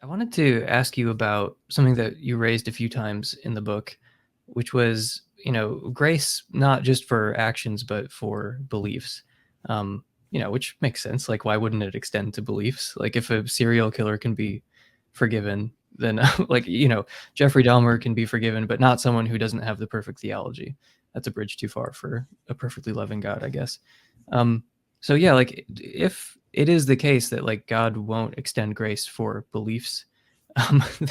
I wanted to ask you about something that you raised a few times in the book, which was, grace not just for actions, but for beliefs. Which makes sense. Like, why wouldn't it extend to beliefs? Like, if a serial killer can be forgiven, then, Jeffrey Dahmer can be forgiven, but not someone who doesn't have the perfect theology. That's a bridge too far for a perfectly loving God, I guess. Um, so yeah, like if it is the case that like God won't extend grace for beliefs,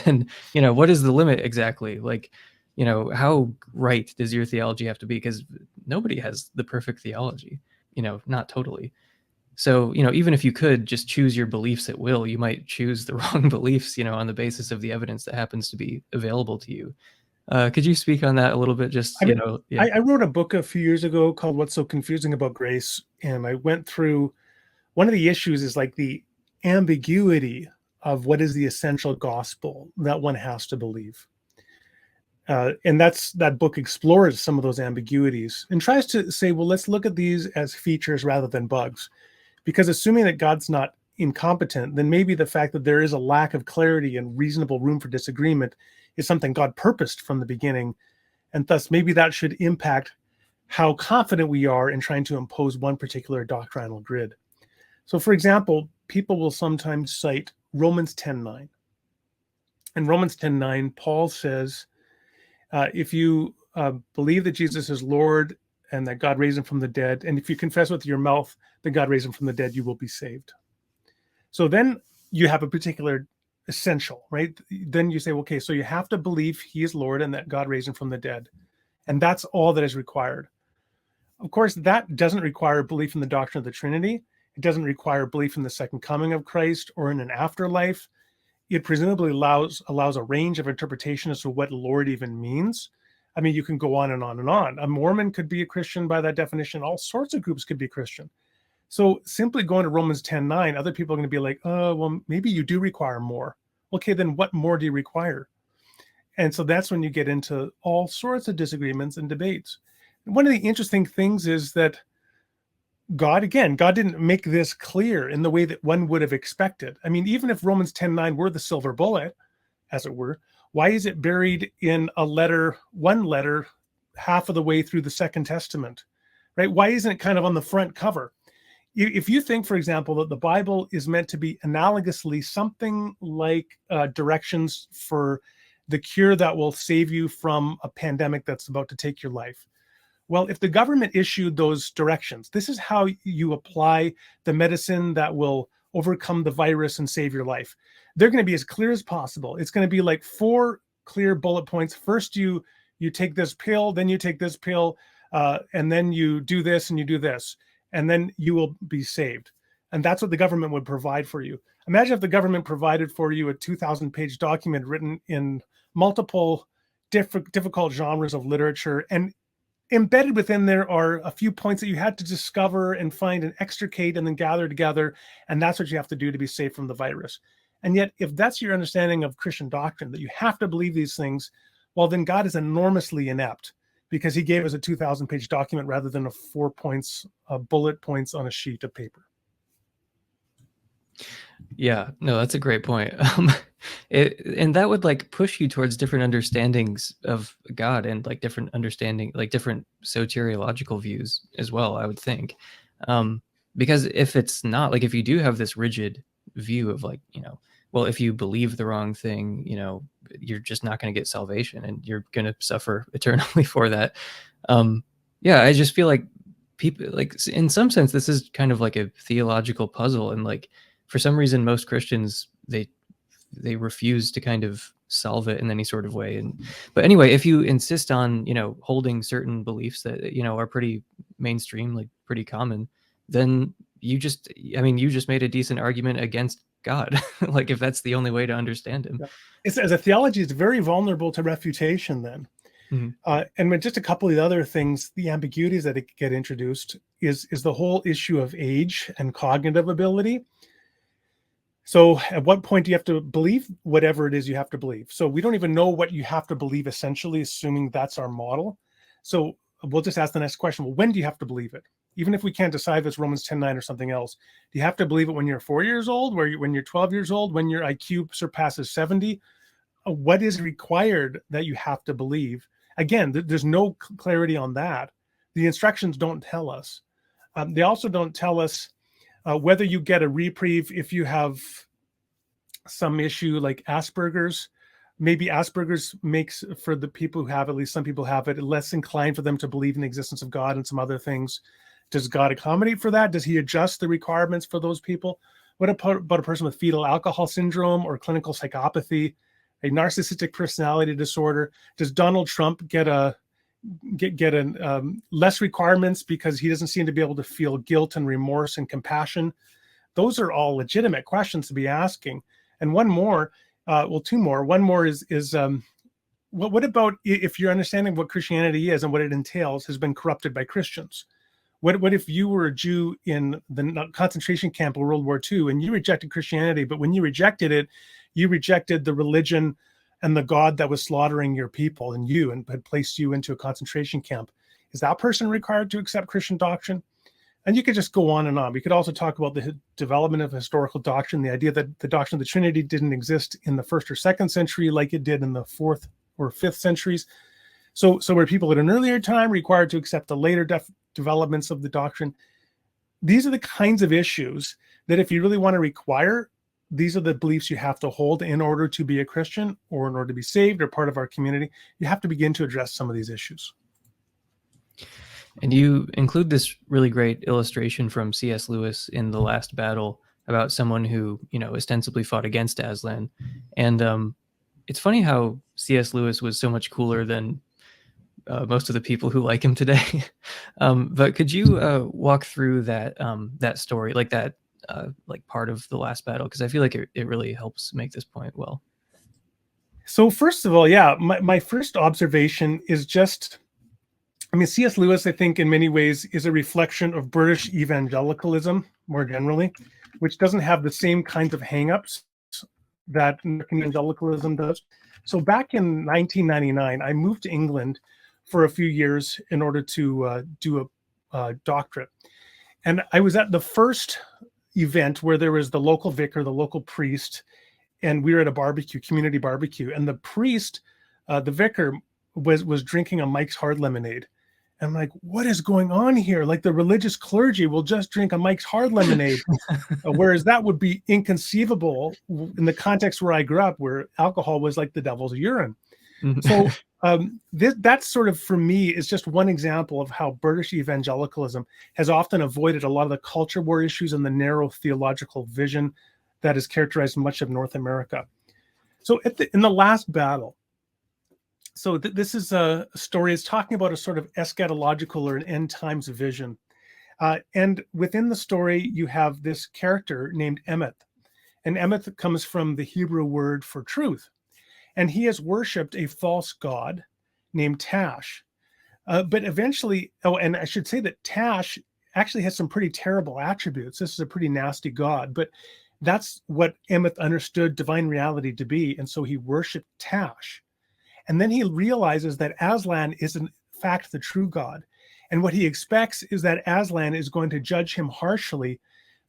then what is the limit exactly? Like, how right does your theology have to be? Because nobody has the perfect theology, not totally. So, even if you could just choose your beliefs at will, you might choose the wrong beliefs, on the basis of the evidence that happens to be available to you. Could you speak on that a little bit? Just, I mean, yeah. I wrote a book a few years ago called What's So Confusing About Grace. And I went through one of the issues is like the ambiguity of what is the essential gospel that one has to believe. And that book explores some of those ambiguities and tries to say, well, let's look at these as features rather than bugs. Because assuming that God's not incompetent, then maybe the fact that there is a lack of clarity and reasonable room for disagreement is something God purposed from the beginning. And thus, maybe that should impact how confident we are in trying to impose one particular doctrinal grid. So, for example, people will sometimes cite Romans 10:9. In Romans 10:9, Paul says, if you believe that Jesus is Lord and that God raised him from the dead, and if you confess with your mouth that God raised him from the dead, you will be saved. So then you have a particular essential, right? Then you say, okay, so you have to believe he is Lord and that God raised him from the dead. And that's all that is required. Of course, that doesn't require belief in the doctrine of the Trinity. It doesn't require belief in the second coming of Christ or in an afterlife. It presumably allows a range of interpretation as to what Lord even means. I mean, you can go on and on and on. A Mormon could be a Christian by that definition. All sorts of groups could be Christian. So simply going to Romans 10:9, other people are going to be like, oh, well, maybe you do require more. Okay, then what more do you require? And so that's when you get into all sorts of disagreements and debates. One of the interesting things is that God didn't make this clear in the way that one would have expected. I mean, even if Romans 10:9 were the silver bullet, as it were, why is it buried in one letter, half of the way through the Second Testament, right? Why isn't it kind of on the front cover? If you think, for example, that the Bible is meant to be analogously something like directions for the cure that will save you from a pandemic that's about to take your life. Well, if the government issued those directions, this is how you apply the medicine that will overcome the virus and save your life. They're going to be as clear as possible. It's going to be like 4 clear bullet points. First, you take this pill, then you take this pill, and then you do this and you do this, and then you will be saved. And that's what the government would provide for you. Imagine if the government provided for you a 2,000-page document written in multiple difficult genres of literature, and embedded within there are a few points that you had to discover and find and extricate and then gather together. And that's what you have to do to be safe from the virus. And yet, if that's your understanding of Christian doctrine, that you have to believe these things, well, then God is enormously inept because he gave us a 2,000-page document rather than a 4 points, bullet points on a sheet of paper. Yeah, no, that's a great point. And that would like push you towards different understandings of God and like different understanding, like different soteriological views as well, I would think. Because if it's not like, if you do have this rigid view of like, well, if you believe the wrong thing, you're just not going to get salvation and you're going to suffer eternally for that. Yeah, I just feel like people like in some sense, this is kind of like a theological puzzle. And like, for some reason, most Christians, they refuse to kind of solve it in any sort of way. But anyway, if you insist on holding certain beliefs that are pretty mainstream, like pretty common, then you just made a decent argument against God. Like if that's the only way to understand him. Yeah. As a theology, it's very vulnerable to refutation then. And with just a couple of the other things, the ambiguities that get introduced is the whole issue of age and cognitive ability. So at what point do you have to believe whatever it is you have to believe? So we don't even know what you have to believe, essentially, assuming that's our model. So we'll just ask the next question. Well, when do you have to believe it? even if we can't decide if it's Romans 10:9 or something else, do you have to believe it when you're 4 years old, when you're 12 years old, when your IQ surpasses 70? What is required that you have to believe? Again, there's no clarity on that. The instructions don't tell us. They also don't tell us whether you get a reprieve if you have some issue like Asperger's. Maybe Asperger's makes, for the people who have, at least some people have it, less inclined for them to believe in the existence of God and some other things. Does God accommodate for that? Does he adjust the requirements for those people? What about a person with fetal alcohol syndrome or clinical psychopathy, a narcissistic personality disorder? Does Donald Trump get less requirements because he doesn't seem to be able to feel guilt and remorse and compassion? Those are all legitimate questions to be asking. And one more, two more. One more is what about if your understanding of what Christianity is and what it entails has been corrupted by Christians? What if you were a Jew in the concentration camp of World War II and you rejected Christianity, but when you rejected it, you rejected the religion and the God that was slaughtering your people and had placed you into a concentration camp? Is that person required to accept Christian doctrine? And you could just go on and on. We could also talk about the development of historical doctrine, the idea that the doctrine of the Trinity didn't exist in the 1st or 2nd century like it did in the 4th or 5th centuries. So were people at an earlier time required to accept the later developments of the doctrine? These are the kinds of issues that if you really want to require, these are the beliefs you have to hold in order to be a Christian or in order to be saved or part of our community. You have to begin to address some of these issues. And you include this really great illustration from C.S. Lewis in The Last Battle about someone who, ostensibly fought against Aslan. And it's funny how C.S. Lewis was so much cooler than most of the people who like him today. But could you walk through that story, like that, like part of The Last Battle? Because I feel like it really helps make this point well. So first of all, my first observation is just, C.S. Lewis, I think, in many ways is a reflection of British evangelicalism more generally, which doesn't have the same kinds of hangups that American evangelicalism does. So back in 1999, I moved to England for a few years in order to do a doctorate. And I was at the first event where there was the local vicar, the local priest, and we were at a community barbecue. And the priest, the vicar, was drinking a Mike's Hard Lemonade. And I'm like, what is going on here? Like, the religious clergy will just drink a Mike's Hard Lemonade, whereas that would be inconceivable in the context where I grew up, where alcohol was like the devil's urine. So that's sort of, for me, is just one example of how British evangelicalism has often avoided a lot of the culture war issues and the narrow theological vision that has characterized much of North America. So in The Last Battle, so this is a story. It's talking about a sort of eschatological or an end times vision. And within the story, you have this character named Emmet. And Emmet comes from the Hebrew word for truth. And he has worshipped a false god named Tash. But eventually, and I should say that Tash actually has some pretty terrible attributes. This is a pretty nasty god, but that's what Emmet understood divine reality to be. And so he worshipped Tash. And then he realizes that Aslan is in fact the true God. And what he expects is that Aslan is going to judge him harshly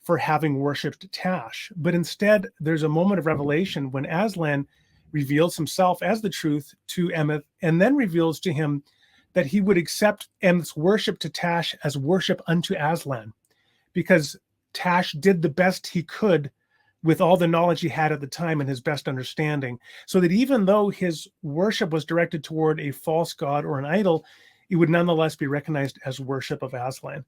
for having worshipped Tash. But instead, there's a moment of revelation when Aslan reveals himself as the truth to Emmet, and then reveals to him that he would accept Emmet's worship to Tash as worship unto Aslan, because Tash did the best he could with all the knowledge he had at the time and his best understanding, so that even though his worship was directed toward a false god or an idol, it would nonetheless be recognized as worship of Aslan.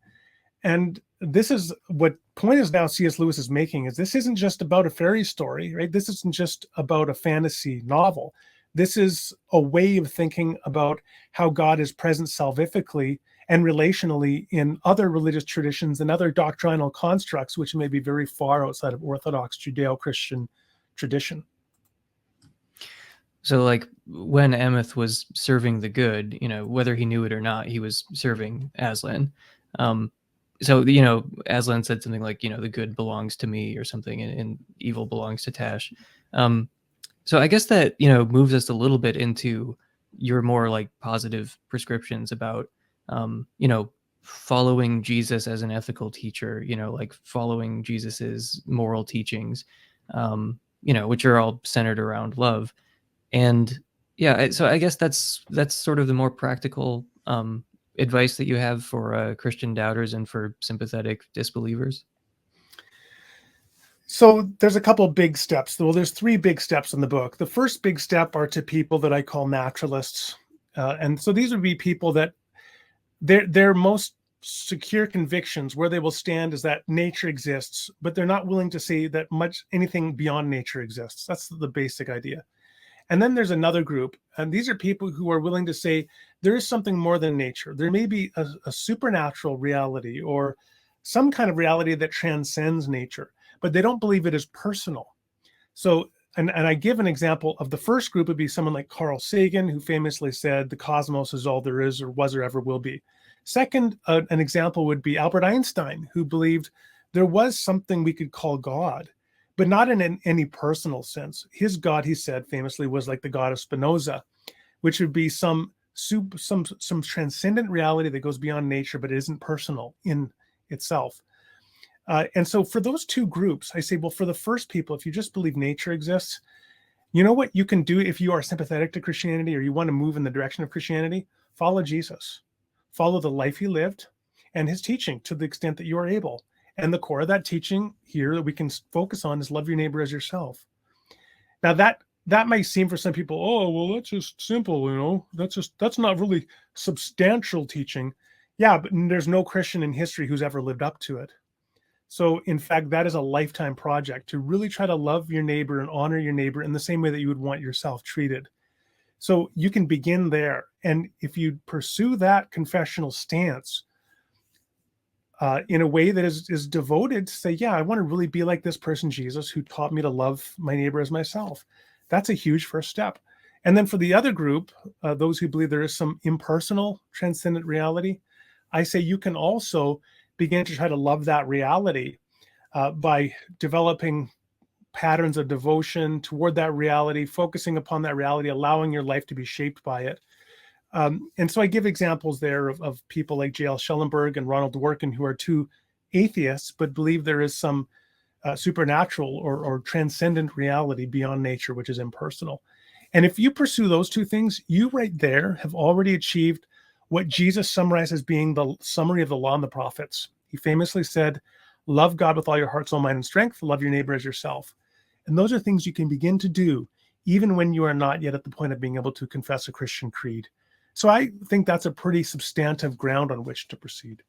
And this is what point is now C.S. Lewis is making, is this isn't just about a fairy story, right? This isn't just about a fantasy novel. This is a way of thinking about how God is present salvifically and relationally in other religious traditions and other doctrinal constructs, which may be very far outside of Orthodox Judeo-Christian tradition. So, like, when Emmet was serving the good, whether he knew it or not, he was serving Aslan. So, Aslan said something like, the good belongs to me or something, and evil belongs to Tash. So I guess that, moves us a little bit into your more like positive prescriptions about, following Jesus as an ethical teacher, like following Jesus's moral teachings, which are all centered around love. And yeah, so I guess that's sort of the more practical advice that you have for Christian doubters and for sympathetic disbelievers. So there's a couple big steps. Well, there's three big steps in the book. The first big step are to people that I call naturalists. And so these would be people that their most secure convictions where they will stand is that nature exists, but they're not willing to say that anything beyond nature exists. That's the basic idea. And then there's another group, and these are people who are willing to say there is something more than nature. There may be a supernatural reality or some kind of reality that transcends nature, but they don't believe it is personal. So, and I give an example of the first group would be someone like Carl Sagan, who famously said the cosmos is all there is or was or ever will be. Second, an example would be Albert Einstein, who believed there was something we could call God, but not in any personal sense. His God, he said famously, was like the God of Spinoza, which would be some transcendent reality that goes beyond nature, but isn't personal in itself. And so for those two groups, I say, well, for the first people, if you just believe nature exists, you know what you can do if you are sympathetic to Christianity or you want to move in the direction of Christianity? Follow Jesus. Follow the life he lived and his teaching to the extent that you are able. And the core of that teaching here that we can focus on is love your neighbor as yourself. Now that might seem for some people, oh, well, that's just simple, that's not really substantial teaching. Yeah, but there's no Christian in history who's ever lived up to it. So in fact, that is a lifetime project to really try to love your neighbor and honor your neighbor in the same way that you would want yourself treated. So you can begin there. And if you pursue that confessional stance in a way that is devoted to say, yeah, I want to really be like this person, Jesus, who taught me to love my neighbor as myself. That's a huge first step. And then for the other group, those who believe there is some impersonal transcendent reality, I say you can also begin to try to love that reality by developing patterns of devotion toward that reality, focusing upon that reality, allowing your life to be shaped by it. And so I give examples there of people like J.L. Schellenberg and Ronald Dworkin, who are two atheists, but believe there is some supernatural or transcendent reality beyond nature, which is impersonal. And if you pursue those two things, you right there have already achieved what Jesus summarized as being the summary of the law and the prophets. He famously said, love God with all your heart, soul, mind, and strength, love your neighbor as yourself. And those are things you can begin to do even when you are not yet at the point of being able to confess a Christian creed. So I think that's a pretty substantive ground on which to proceed.